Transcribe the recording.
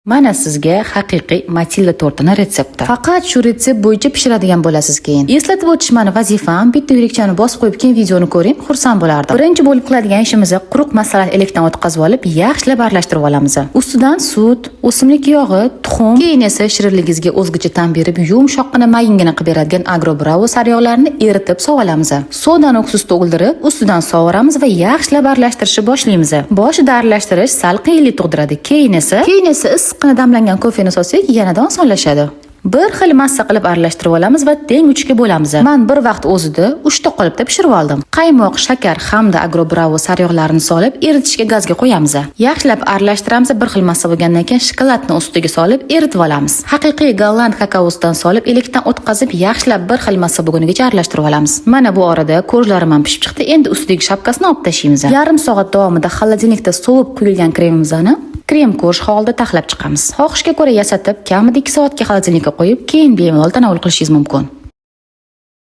Mana sizga haqiqiy Matilda tortini retsepti. Faqat shu retsept bo'yicha pishiradigan bo'lasiz keyin. Eslatib o'tish mani vazifam. Bitta yo'likchani bosib qo'yib keyin videoni ko'ring, xursand bo'lardim. Birinchi bo'lib qiladigan ishimiz quruq masalani elektrdan o'tkazib olib, yaxshilab aralashtirib olamiz. Ustidan sut, o'simlik yog'i, tuxum, keyin esa shirinligingizga o'zgacha ta'm berib, yumshoqqina mayingina qilib beradigan Agro Bravo sariyog'larini eritib sovulamiz. Sodani oksizda o'ldirib, ustidan sovuramiz va yaxshilab aralashtirishni boshlaymiz. Boshida aralashtirish sal qiyinlik tug'diradi. Keyin esa issiqqina damlangan kofeni solsak, yanada osonlashadi. Bir xil massa qilib aralashtirib olamiz va teng uchga bo'lamiz. Men bir vaqt o'zida 3 ta qolipda pishirib oldim. Qaymoq, shakar hamda Agro Bravo sariyog'larini solib, eritishga gazga qo'yamiz. Yaxshilab aralashtiramiz. Bir xil massa bo'lgandan keyin shokoladni ustiga solib eritib olamiz. Haqiqiy golland kakaosidan solib, elektrdan o'tkazib, yaxshilab bir xil massa bo'lgunigacha aralashtirib olamiz. Mana bu orada ko'rjlarim ham pishib chiqdi. Endi ustiga shapkasini olib tashlaymiz. Yarim soat davomida xolodilnikda sovib quyilgan kremimizni krem ko'rish holida taxlab chiqamiz. Xohishga ko'ra yasatib, kamida 2 soatga xolodilnikka qo'yib, keyin bemalol tanovul qilishingiz mumkin.